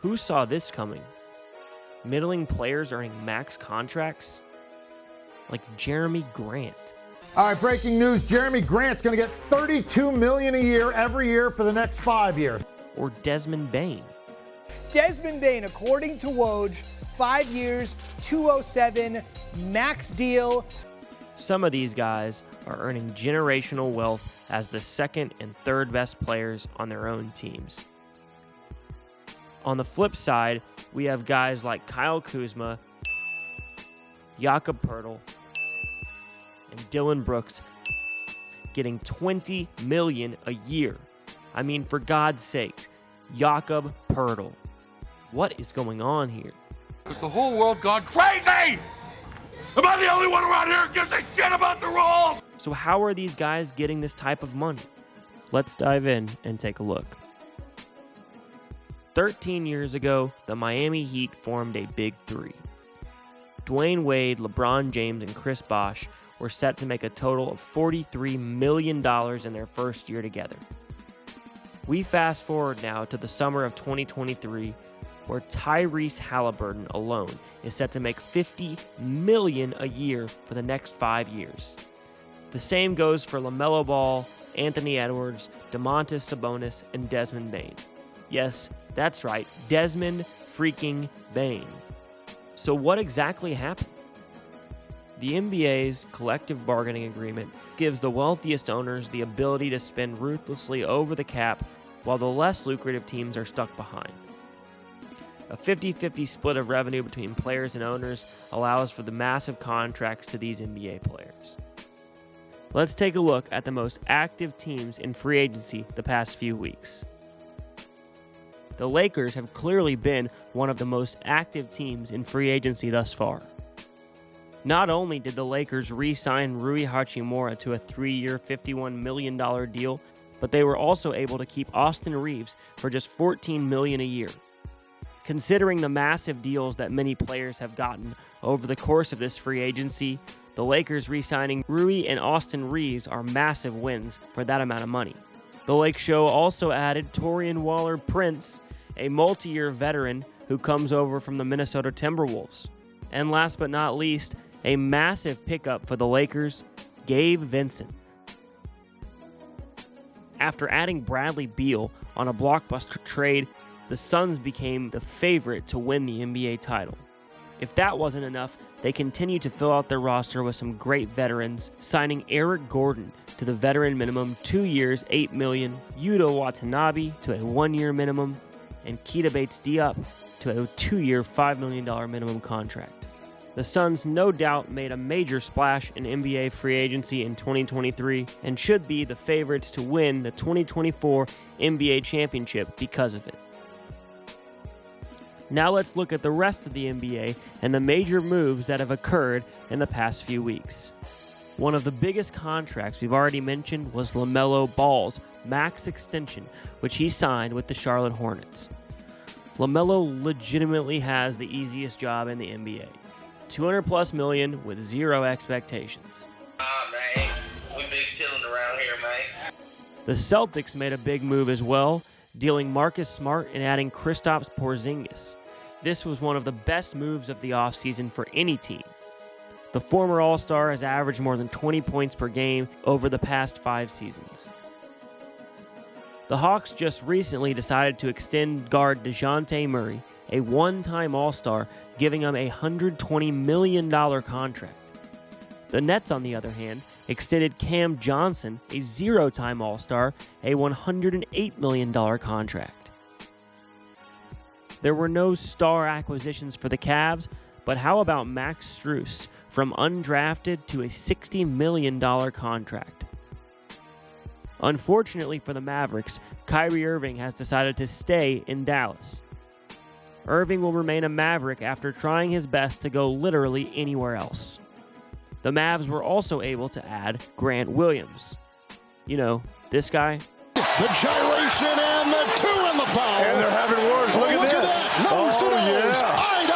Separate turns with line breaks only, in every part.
Who saw this coming? Middling players earning max contracts? Like Jeremy Grant.
All right, breaking news. Jeremy Grant's going to get $32 million a year every year for the next 5 years.
Or Desmond Bain.
Desmond Bain, according to Woj, 5 years, 207, max deal.
Some of these guys are earning generational wealth as the second and third best players on their own teams. On the flip side, we have guys like Kyle Kuzma, Jakob Poeltl, and Dylan Brooks getting $20 million a year. I mean, for God's sake, Jakob Poeltl. What is going on here?
Is the whole world gone crazy? Am I the only one around here who gives a shit about the rules?
So how are these guys getting this type of money? Let's dive in and take a look. 13 years ago, the Miami Heat formed a big three. Dwayne Wade, LeBron James, and Chris Bosh were set to make a total of $43 million in their first year together. We fast forward now to the summer of 2023, where Tyrese Halliburton alone is set to make $50 million a year for the next 5 years. The same goes for LaMelo Ball, Anthony Edwards, Domantas Sabonis, and Desmond Bain. Yes, that's right, Desmond freaking Bain. So what exactly happened? The NBA's collective bargaining agreement gives the wealthiest owners the ability to spend ruthlessly over the cap while the less lucrative teams are stuck behind. A 50-50 split of revenue between players and owners allows for the massive contracts to these NBA players. Let's take a look at the most active teams in free agency the past few weeks. The Lakers have clearly been one of the most active teams in free agency thus far. Not only did the Lakers re-sign Rui Hachimura to a 3-year, $51 million deal, but they were also able to keep Austin Reeves for just $14 million a year. Considering the massive deals that many players have gotten over the course of this free agency, the Lakers re-signing Rui and Austin Reeves are massive wins for that amount of money. The Lake Show also added Torian Waller-Prince, a multi-year veteran who comes over from the Minnesota Timberwolves. And last but not least, a massive pickup for the Lakers, Gabe Vincent. After adding Bradley Beal on a blockbuster trade, the Suns became the favorite to win the NBA title. If that wasn't enough, they continued to fill out their roster with some great veterans, signing Eric Gordon to the veteran minimum 2 years, $8 million, Yuta Watanabe to a 1-year minimum, and Keita Bates-Diop to a 2-year, $5 million minimum contract. The Suns no doubt made a major splash in NBA free agency in 2023 and should be the favorites to win the 2024 NBA championship because of it. Now let's look at the rest of the NBA and the major moves that have occurred in the past few weeks. One of the biggest contracts we've already mentioned was LaMelo Ball's max extension, which he signed with the Charlotte Hornets. LaMelo legitimately has the easiest job in the NBA. $200+ million with zero expectations.
Man, we big chillin' around here, man.
The Celtics made a big move as well, dealing Marcus Smart and adding Kristaps Porzingis. This was one of the best moves of the offseason for any team. The former All-Star has averaged more than 20 points per game over the past 5 seasons. The Hawks just recently decided to extend guard DeJounte Murray, a one-time All-Star, giving him a $120 million contract. The Nets, on the other hand, extended Cam Johnson, a zero-time All-Star, a $108 million contract. There were no star acquisitions for the Cavs, but how about Max Strus, from undrafted to a $60 million contract? Unfortunately for the Mavericks, Kyrie Irving has decided to stay in Dallas. Irving will remain a Maverick after trying his best to go literally anywhere else. The Mavs were also able to add Grant Williams. You know, this guy.
The gyration and the 2 in the foul.
And they're having words. Look at this.
Nose to nose.
Yeah.
Eye to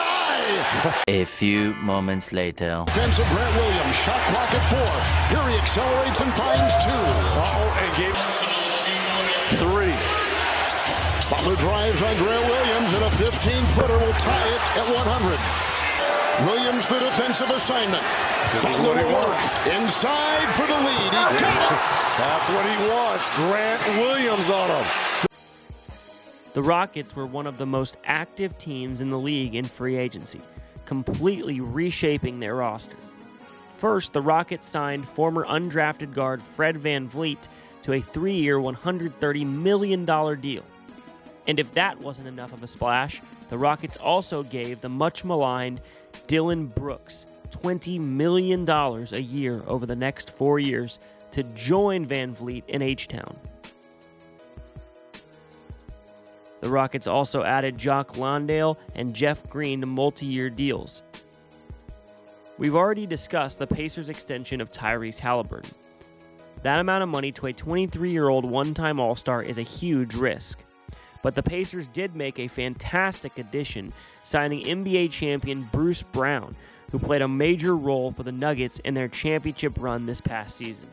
eye.
A few moments later.
Defensive Grant Williams. Shot clock at 4. Here he accelerates and finds 2.
And gave 3.
Butler drives Andre Williams, and a 15-footer will tie it at 100. Williams, the defensive assignment.
This is what he wants.
Inside for the lead. He got it.
That's what he wants. Grant Williams on him.
The Rockets were one of the most active teams in the league in free agency, completely reshaping their roster. First, the Rockets signed former undrafted guard Fred VanVleet to a 3-year, $130 million deal. And if that wasn't enough of a splash, the Rockets also gave the much-maligned Dylan Brooks $20 million a year over the next 4 years to join VanVleet in H-Town. The Rockets also added Jock Landale and Jeff Green to multi-year deals. We've already discussed the Pacers' extension of Tyrese Halliburton. That amount of money to a 23-year-old one-time All-Star is a huge risk. But the Pacers did make a fantastic addition, signing NBA champion Bruce Brown, who played a major role for the Nuggets in their championship run this past season.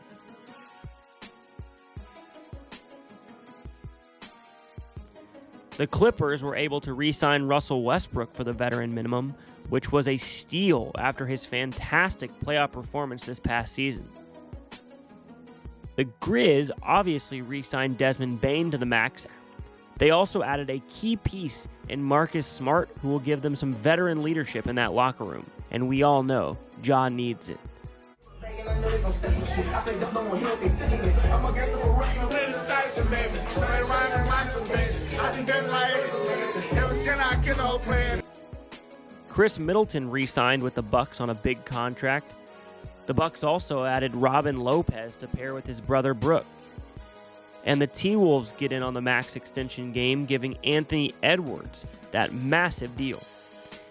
The Clippers were able to re-sign Russell Westbrook for the veteran minimum, which was a steal after his fantastic playoff performance this past season. The Grizz obviously re-signed Desmond Bane to the max. They also added a key piece in Marcus Smart, who will give them some veteran leadership in that locker room. And we all know Ja needs it. Chris Middleton re-signed with the Bucks on a big contract. The Bucks also added Robin Lopez to pair with his brother Brook. And the T-Wolves get in on the max extension game, giving Anthony Edwards that massive deal.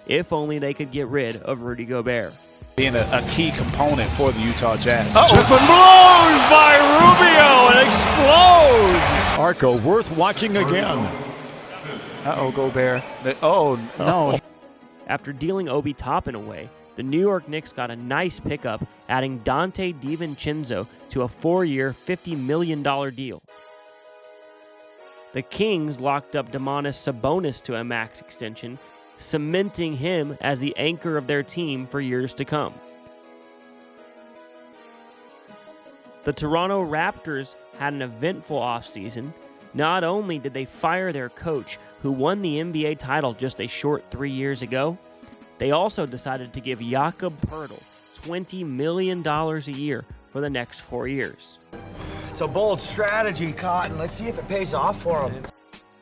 If only they could get rid of Rudy Gobert.
Being a key component for the Utah Jazz.
Open blows by Rubio and explodes.
Arco worth watching again.
Gobert. No.
After dealing Obi Toppin away, the New York Knicks got a nice pickup, adding Dante DiVincenzo to a 4-year, $50 million deal. The Kings locked up Domantas Sabonis to a max extension, cementing him as the anchor of their team for years to come. The Toronto Raptors had an eventful offseason. Not only did they fire their coach, who won the NBA title just a short 3 years ago, they also decided to give Jakob Poeltl $20 million a year for the next 4 years.
It's a bold strategy, Cotton. Let's see if it pays off for them.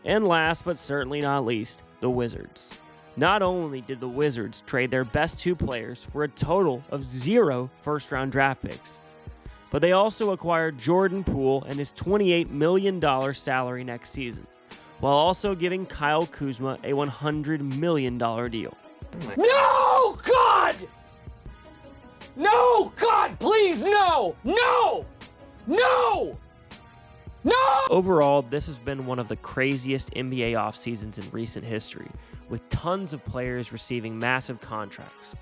And last but certainly not least, the Wizards. Not only did the Wizards trade their best 2 players for a total of 0 first-round draft picks, but they also acquired Jordan Poole and his $28 million salary next season, while also giving Kyle Kuzma a $100 million deal.
No, God! No, God, please, no! No! No! No!
Overall, this has been one of the craziest NBA off seasons in recent history, with tons of players receiving massive contracts.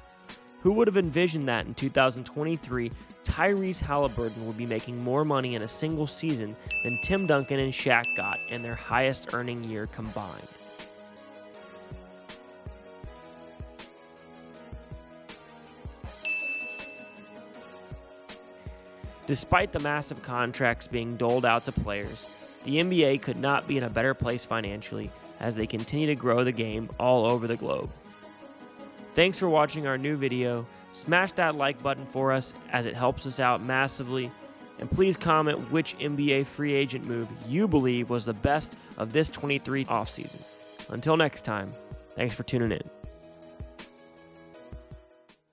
Who would have envisioned that in 2023, Tyrese Halliburton would be making more money in a single season than Tim Duncan and Shaq got in their highest earning year combined? Despite the massive contracts being doled out to players, the NBA could not be in a better place financially as they continue to grow the game all over the globe. Thanks for watching our new video. Smash that like button for us as it helps us out massively. And please comment which NBA free agent move you believe was the best of this 23 offseason. Until next time, thanks for tuning in.